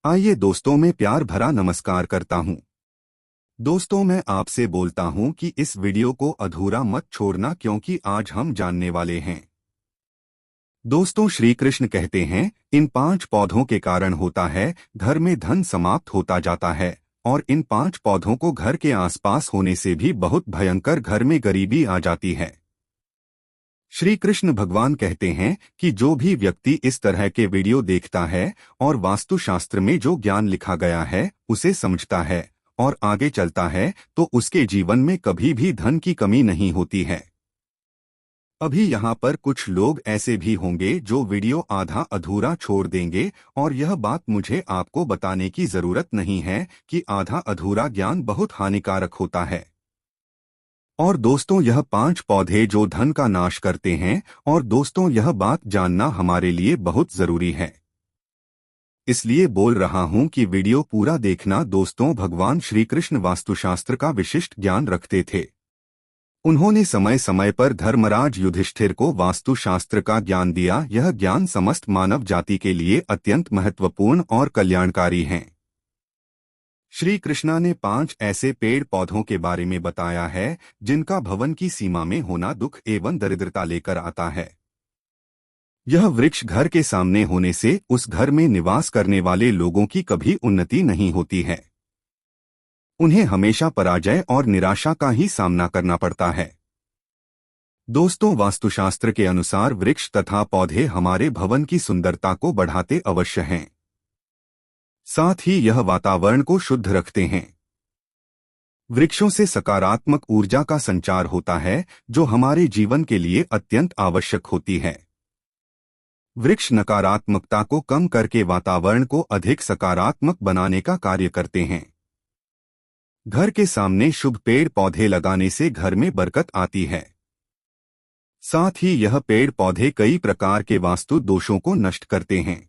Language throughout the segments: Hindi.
आइए दोस्तों, मैं प्यार भरा नमस्कार करता हूं। दोस्तों, मैं आपसे बोलता हूं कि इस वीडियो को अधूरा मत छोड़ना, क्योंकि आज हम जानने वाले हैं। दोस्तों, श्री कृष्ण कहते हैं, इन 5 पौधों के कारण होता है घर में धन समाप्त होता जाता है, और इन 5 पौधों को घर के आसपास होने से भी बहुत भयंकर घर में गरीबी आ जाती है। श्री कृष्ण भगवान कहते हैं कि जो भी व्यक्ति इस तरह के वीडियो देखता है और वास्तुशास्त्र में जो ज्ञान लिखा गया है उसे समझता है और आगे चलता है, तो उसके जीवन में कभी भी धन की कमी नहीं होती है। अभी यहाँ पर कुछ लोग ऐसे भी होंगे जो वीडियो आधा अधूरा छोड़ देंगे, और यह बात मुझे आपको बताने की जरूरत नहीं है कि आधा अधूरा ज्ञान बहुत हानिकारक होता है। और दोस्तों, यह 5 पौधे जो धन का नाश करते हैं, और दोस्तों यह बात जानना हमारे लिए बहुत जरूरी है। इसलिए बोल रहा हूं कि वीडियो पूरा देखना। दोस्तों, भगवान श्री कृष्ण वास्तुशास्त्र का विशिष्ट ज्ञान रखते थे। उन्होंने समय समय पर धर्मराज युधिष्ठिर को वास्तुशास्त्र का ज्ञान दिया। यह ज्ञान समस्त मानव जाति के लिए अत्यंत महत्वपूर्ण और कल्याणकारी है। श्री कृष्णा ने 5 ऐसे पेड़ पौधों के बारे में बताया है जिनका भवन की सीमा में होना दुख एवं दरिद्रता लेकर आता है। यह वृक्ष घर के सामने होने से उस घर में निवास करने वाले लोगों की कभी उन्नति नहीं होती है। उन्हें हमेशा पराजय और निराशा का ही सामना करना पड़ता है। दोस्तों, वास्तुशास्त्र के अनुसार वृक्ष तथा पौधे हमारे भवन की सुंदरता को बढ़ाते अवश्य हैं। साथ ही यह वातावरण को शुद्ध रखते हैं। वृक्षों से सकारात्मक ऊर्जा का संचार होता है, जो हमारे जीवन के लिए अत्यंत आवश्यक होती है। वृक्ष नकारात्मकता को कम करके वातावरण को अधिक सकारात्मक बनाने का कार्य करते हैं। घर के सामने शुभ पेड़ पौधे लगाने से घर में बरकत आती है। साथ ही यह पेड़ पौधे कई प्रकार के वास्तु दोषों को नष्ट करते हैं।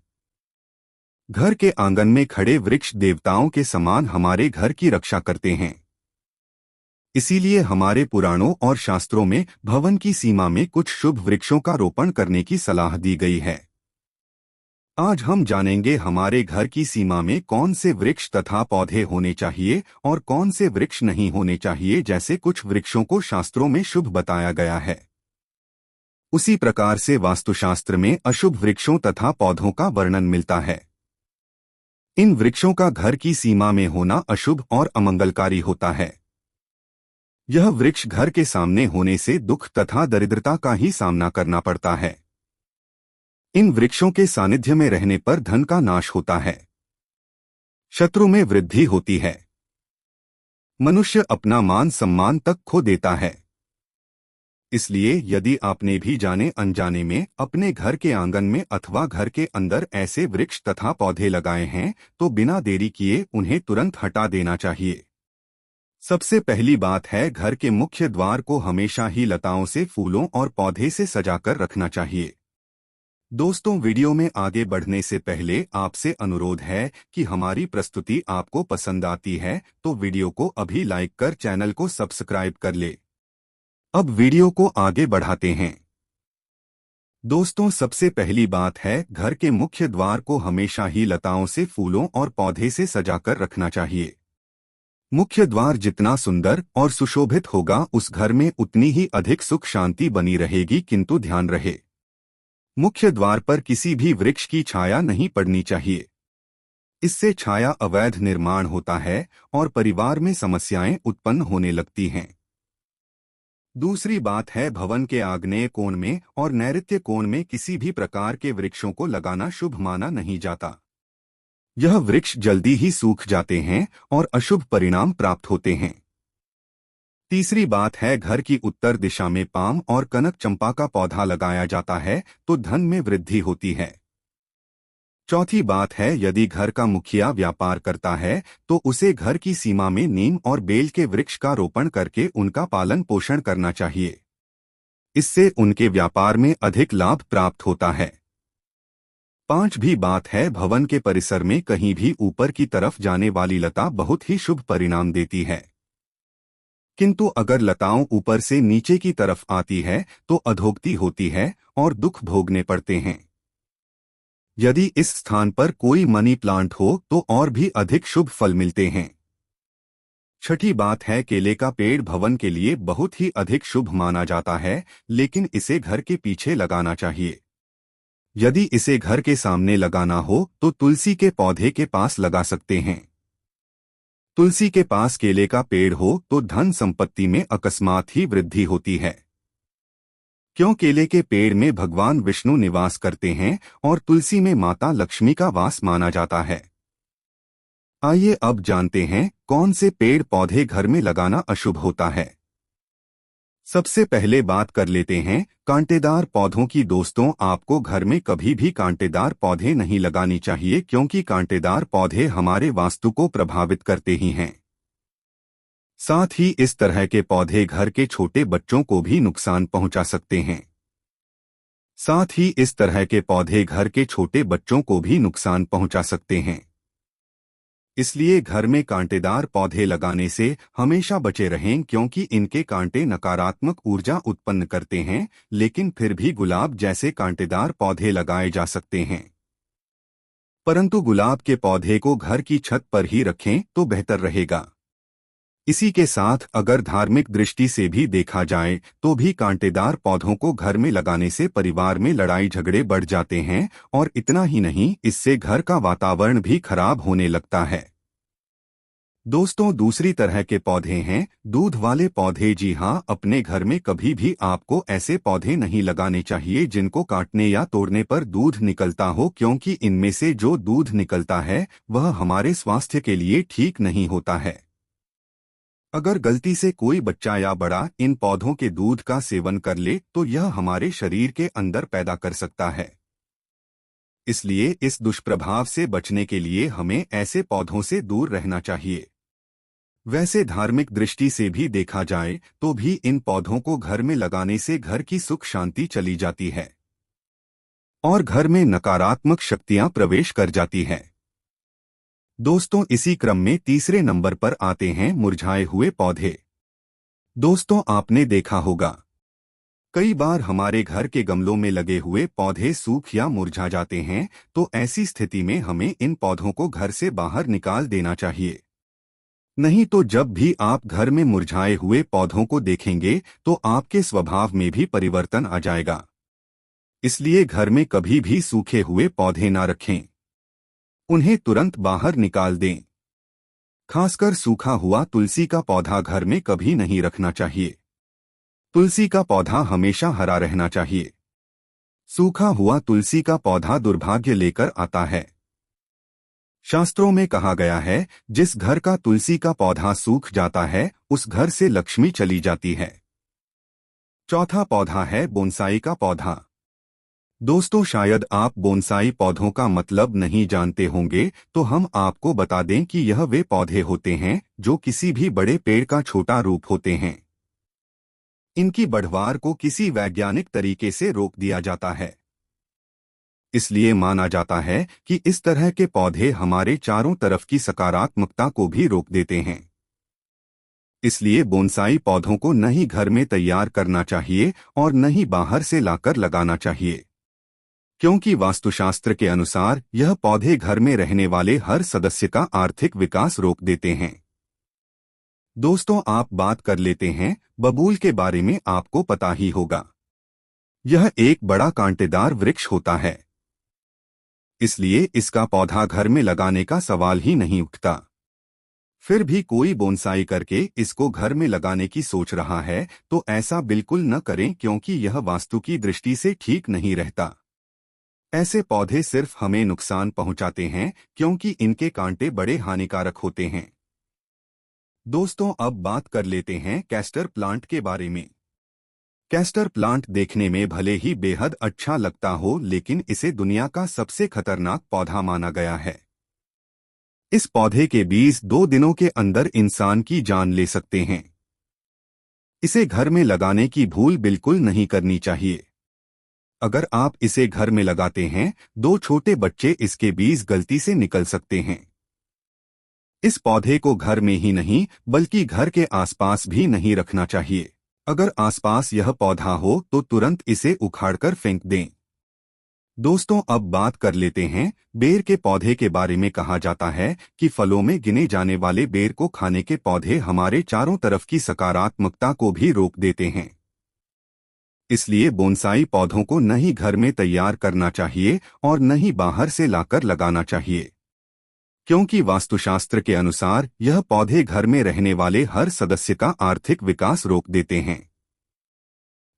घर के आंगन में खड़े वृक्ष देवताओं के समान हमारे घर की रक्षा करते हैं। इसीलिए हमारे पुराणों और शास्त्रों में भवन की सीमा में कुछ शुभ वृक्षों का रोपण करने की सलाह दी गई है। आज हम जानेंगे हमारे घर की सीमा में कौन से वृक्ष तथा पौधे होने चाहिए और कौन से वृक्ष नहीं होने चाहिए। जैसे कुछ वृक्षों को शास्त्रों में शुभ बताया गया है, उसी प्रकार से वास्तुशास्त्र में अशुभ वृक्षों तथा पौधों का वर्णन मिलता है। इन वृक्षों का घर की सीमा में होना अशुभ और अमंगलकारी होता है। यह वृक्ष घर के सामने होने से दुख तथा दरिद्रता का ही सामना करना पड़ता है। इन वृक्षों के सानिध्य में रहने पर धन का नाश होता है, शत्रु में वृद्धि होती है, मनुष्य अपना मान सम्मान तक खो देता है। इसलिए यदि आपने भी जाने अनजाने में अपने घर के आंगन में अथवा घर के अंदर ऐसे वृक्ष तथा पौधे लगाए हैं, तो बिना देरी किए उन्हें तुरंत हटा देना चाहिए। सबसे पहली बात है, घर के मुख्य द्वार को हमेशा ही लताओं से, फूलों और पौधे से सजाकर रखना चाहिए। दोस्तों, वीडियो में आगे बढ़ने से पहले आपसे अनुरोध है कि हमारी प्रस्तुति आपको पसंद आती है तो वीडियो को अभी लाइक कर चैनल को सब्सक्राइब कर ले। अब वीडियो को आगे बढ़ाते हैं। दोस्तों, सबसे पहली बात है, घर के मुख्य द्वार को हमेशा ही लताओं से, फूलों और पौधे से सजाकर रखना चाहिए। मुख्य द्वार जितना सुंदर और सुशोभित होगा, उस घर में उतनी ही अधिक सुख शांति बनी रहेगी। किंतु ध्यान रहे, मुख्य द्वार पर किसी भी वृक्ष की छाया नहीं पड़नी चाहिए। इससे छाया अवैध निर्माण होता है और परिवार में समस्याएं उत्पन्न होने लगती हैं। दूसरी बात है, भवन के आग्नेय कोण में और नैऋत्य कोण में किसी भी प्रकार के वृक्षों को लगाना शुभ माना नहीं जाता। यह वृक्ष जल्दी ही सूख जाते हैं और अशुभ परिणाम प्राप्त होते हैं। तीसरी बात है, घर की उत्तर दिशा में पाम और कनक चंपा का पौधा लगाया जाता है तो धन में वृद्धि होती है। चौथी बात है, यदि घर का मुखिया व्यापार करता है तो उसे घर की सीमा में नीम और बेल के वृक्ष का रोपण करके उनका पालन पोषण करना चाहिए। इससे उनके व्यापार में अधिक लाभ प्राप्त होता है। पांचवी बात है, भवन के परिसर में कहीं भी ऊपर की तरफ जाने वाली लता बहुत ही शुभ परिणाम देती है। किंतु अगर लताओं ऊपर से नीचे की तरफ आती है तो अधोगति होती है और दुख भोगने पड़ते हैं। यदि इस स्थान पर कोई मनी प्लांट हो तो और भी अधिक शुभ फल मिलते हैं। छठी बात है, केले का पेड़ भवन के लिए बहुत ही अधिक शुभ माना जाता है, लेकिन इसे घर के पीछे लगाना चाहिए। यदि इसे घर के सामने लगाना हो तो तुलसी के पौधे के पास लगा सकते हैं। तुलसी के पास केले का पेड़ हो तो धन संपत्ति में अकस्मात ही वृद्धि होती है, क्यों केले के पेड़ में भगवान विष्णु निवास करते हैं और तुलसी में माता लक्ष्मी का वास माना जाता है। आइए अब जानते हैं कौन से पेड़ पौधे घर में लगाना अशुभ होता है। सबसे पहले बात कर लेते हैं कांटेदार पौधों की। दोस्तों, आपको घर में कभी भी कांटेदार पौधे नहीं लगानी चाहिए, क्योंकि कांटेदार पौधे हमारे वास्तु को प्रभावित करते ही हैं। साथ ही इस तरह के पौधे घर के छोटे बच्चों को भी नुकसान पहुंचा सकते हैं। साथ ही इस तरह के पौधे घर के छोटे बच्चों को भी नुकसान पहुंचा सकते हैं। इसलिए घर में कांटेदार पौधे लगाने से हमेशा बचे रहें, क्योंकि इनके कांटे नकारात्मक ऊर्जा उत्पन्न करते हैं। लेकिन फिर भी गुलाब जैसे कांटेदार पौधे लगाए जा सकते हैं, परंतु गुलाब के पौधे को घर की छत पर ही रखें तो बेहतर रहेगा। इसी के साथ अगर धार्मिक दृष्टि से भी देखा जाए तो भी कांटेदार पौधों को घर में लगाने से परिवार में लड़ाई झगड़े बढ़ जाते हैं, और इतना ही नहीं, इससे घर का वातावरण भी खराब होने लगता है। दोस्तों, दूसरी तरह के पौधे हैं दूध वाले पौधे। जी हाँ, अपने घर में कभी भी आपको ऐसे पौधे नहीं लगाने चाहिए जिनको काटने या तोड़ने पर दूध निकलता हो, क्योंकि इनमें से जो दूध निकलता है वह हमारे स्वास्थ्य के लिए ठीक नहीं होता है। अगर गलती से कोई बच्चा या बड़ा इन पौधों के दूध का सेवन कर ले तो यह हमारे शरीर के अंदर पैदा कर सकता है। इसलिए इस दुष्प्रभाव से बचने के लिए हमें ऐसे पौधों से दूर रहना चाहिए। वैसे धार्मिक दृष्टि से भी देखा जाए तो भी इन पौधों को घर में लगाने से घर की सुख शांति चली जाती है और घर में नकारात्मक शक्तियां प्रवेश कर जाती है। दोस्तों, इसी क्रम में तीसरे नंबर पर आते हैं मुरझाए हुए पौधे। दोस्तों, आपने देखा होगा कई बार हमारे घर के गमलों में लगे हुए पौधे सूख या मुरझा जाते हैं, तो ऐसी स्थिति में हमें इन पौधों को घर से बाहर निकाल देना चाहिए। नहीं तो जब भी आप घर में मुरझाए हुए पौधों को देखेंगे तो आपके स्वभाव में भी परिवर्तन आ जाएगा। इसलिए घर में कभी भी सूखे हुए पौधे ना रखें, उन्हें तुरंत बाहर निकाल दें। खासकर सूखा हुआ तुलसी का पौधा घर में कभी नहीं रखना चाहिए। तुलसी का पौधा हमेशा हरा रहना चाहिए। सूखा हुआ तुलसी का पौधा दुर्भाग्य लेकर आता है। शास्त्रों में कहा गया है, जिस घर का तुलसी का पौधा सूख जाता है उस घर से लक्ष्मी चली जाती है। चौथा पौधा है बोनसाई का पौधा। दोस्तों, शायद आप बोनसाई पौधों का मतलब नहीं जानते होंगे, तो हम आपको बता दें कि यह वे पौधे होते हैं जो किसी भी बड़े पेड़ का छोटा रूप होते हैं। इनकी बढ़वार को किसी वैज्ञानिक तरीके से रोक दिया जाता है। इसलिए माना जाता है कि इस तरह के पौधे हमारे चारों तरफ की सकारात्मकता को भी रोक देते हैं। इसलिए बोनसाई पौधों को न ही घर में तैयार करना चाहिए और न ही बाहर से लाकर लगाना चाहिए, क्योंकि वास्तुशास्त्र के अनुसार यह पौधे घर में रहने वाले हर सदस्य का आर्थिक विकास रोक देते हैं। दोस्तों, आप बात कर लेते हैं बबूल के बारे में। आपको पता ही होगा, यह एक बड़ा कांटेदार वृक्ष होता है, इसलिए इसका पौधा घर में लगाने का सवाल ही नहीं उठता। फिर भी कोई बोनसाई करके इसको घर में लगाने की सोच रहा है तो ऐसा बिल्कुल न करें, क्योंकि यह वास्तु की दृष्टि से ठीक नहीं रहता। ऐसे पौधे सिर्फ हमें नुकसान पहुंचाते हैं, क्योंकि इनके कांटे बड़े हानिकारक होते हैं। दोस्तों, अब बात कर लेते हैं कैस्टर प्लांट के बारे में। कैस्टर प्लांट देखने में भले ही बेहद अच्छा लगता हो, लेकिन इसे दुनिया का सबसे खतरनाक पौधा माना गया है। इस पौधे के बीज 2 दिनों के अंदर इंसान की जान ले सकते हैं। इसे घर में लगाने की भूल बिल्कुल नहीं करनी चाहिए। अगर आप इसे घर में लगाते हैं, 2 छोटे बच्चे इसके बीज गलती से निकल सकते हैं। इस पौधे को घर में ही नहीं बल्कि घर के आसपास भी नहीं रखना चाहिए। अगर आसपास यह पौधा हो तो तुरंत इसे उखाड़कर फेंक दें। दोस्तों अब बात कर लेते हैं बेर के पौधे के बारे में। कहा जाता है कि फलों में गिने जाने वाले बेर को खाने के पौधे हमारे चारों तरफ की सकारात्मकता को भी रोक देते हैं। इसलिए बोनसाई पौधों को न ही घर में तैयार करना चाहिए और न ही बाहर से लाकर लगाना चाहिए, क्योंकि वास्तुशास्त्र के अनुसार यह पौधे घर में रहने वाले हर सदस्य का आर्थिक विकास रोक देते हैं।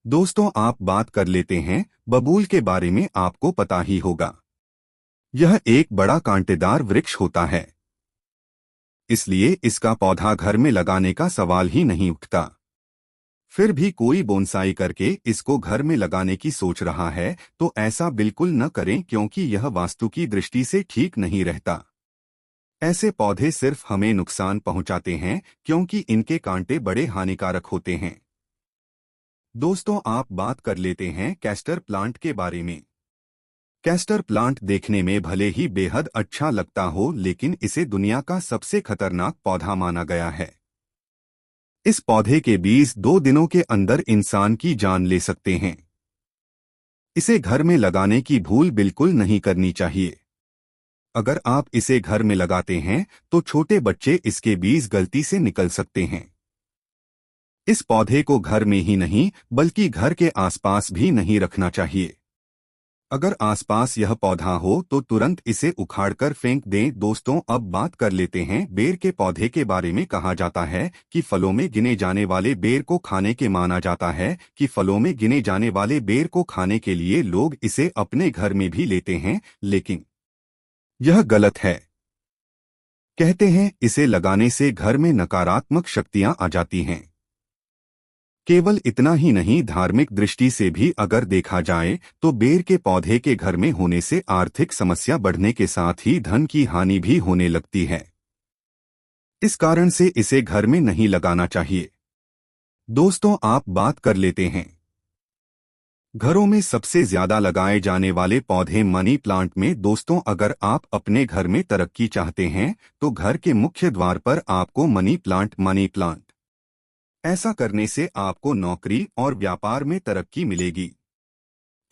दोस्तों आप बात कर लेते हैं बबूल के बारे में। आपको पता ही होगा, यह एक बड़ा कांटेदार वृक्ष होता है, इसलिए इसका पौधा घर में लगाने का सवाल ही नहीं उठता। फिर भी कोई बोनसाई करके इसको घर में लगाने की सोच रहा है तो ऐसा बिल्कुल न करें, क्योंकि यह वास्तु की दृष्टि से ठीक नहीं रहता। ऐसे पौधे सिर्फ हमें नुकसान पहुंचाते हैं, क्योंकि इनके कांटे बड़े हानिकारक होते हैं। दोस्तों आप बात कर लेते हैं कैस्टर प्लांट के बारे में। कैस्टर प्लांट देखने में भले ही बेहद अच्छा लगता हो, लेकिन इसे दुनिया का सबसे खतरनाक पौधा माना गया है। इस पौधे के बीज 2 दिनों के अंदर इंसान की जान ले सकते हैं। इसे घर में लगाने की भूल बिल्कुल नहीं करनी चाहिए। अगर आप इसे घर में लगाते हैं तो छोटे बच्चे इसके बीज गलती से निकल सकते हैं। इस पौधे को घर में ही नहीं बल्कि घर के आसपास भी नहीं रखना चाहिए। अगर आसपास यह पौधा हो तो तुरंत इसे उखाड़कर फेंक दें। दोस्तों अब बात कर लेते हैं बेर के पौधे के बारे में। कहा जाता है कि फलों में गिने जाने वाले बेर को खाने के माना जाता है कि फलों में गिने जाने वाले बेर को खाने के लिए लोग इसे अपने घर में भी लेते हैं, लेकिन यह गलत है। कहते हैं इसे लगाने से घर में नकारात्मक शक्तियां आ जाती हैं। केवल इतना ही नहीं, धार्मिक दृष्टि से भी अगर देखा जाए तो बेर के पौधे के घर में होने से आर्थिक समस्या बढ़ने के साथ ही धन की हानि भी होने लगती है। इस कारण से इसे घर में नहीं लगाना चाहिए। दोस्तों आप बात कर लेते हैं घरों में सबसे ज्यादा लगाए जाने वाले पौधे मनी प्लांट में। दोस्तों अगर आप अपने घर में तरक्की चाहते हैं तो घर के मुख्य द्वार पर आपको मनी प्लांट ऐसा करने से आपको नौकरी और व्यापार में तरक्की मिलेगी।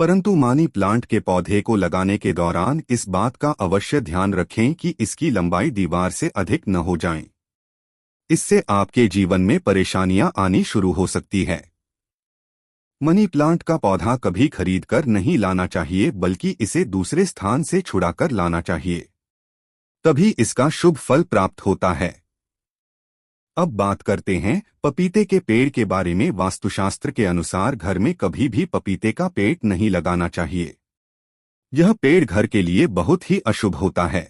परंतु मनी प्लांट के पौधे को लगाने के दौरान इस बात का अवश्य ध्यान रखें कि इसकी लंबाई दीवार से अधिक न हो जाए। इससे आपके जीवन में परेशानियां आनी शुरू हो सकती है। मनी प्लांट का पौधा कभी खरीदकर नहीं लाना चाहिए, बल्कि इसे दूसरे स्थान से छुड़ाकर लाना चाहिए, तभी इसका शुभ फल प्राप्त होता है। अब बात करते हैं पपीते के पेड़ के बारे में। वास्तुशास्त्र के अनुसार घर में कभी भी पपीते का पेड़ नहीं लगाना चाहिए। यह पेड़ घर के लिए बहुत ही अशुभ होता है।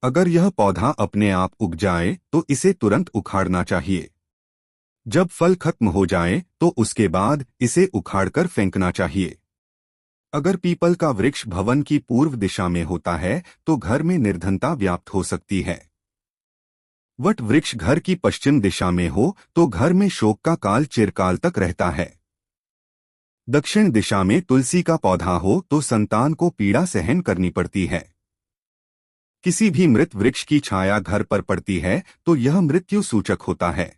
अगर यह पौधा अपने आप उग जाए तो इसे तुरंत उखाड़ना चाहिए। जब फल खत्म हो जाए तो उसके बाद इसे उखाड़कर फेंकना चाहिए। अगर पीपल का वृक्ष भवन की पूर्व दिशा में होता है तो घर में निर्धनता व्याप्त हो सकती है। वट वृक्ष घर की पश्चिम दिशा में हो तो घर में शोक का काल चिरकाल तक रहता है। दक्षिण दिशा में तुलसी का पौधा हो तो संतान को पीड़ा सहन करनी पड़ती है। किसी भी मृत वृक्ष की छाया घर पर पड़ती है तो यह मृत्यु सूचक होता है।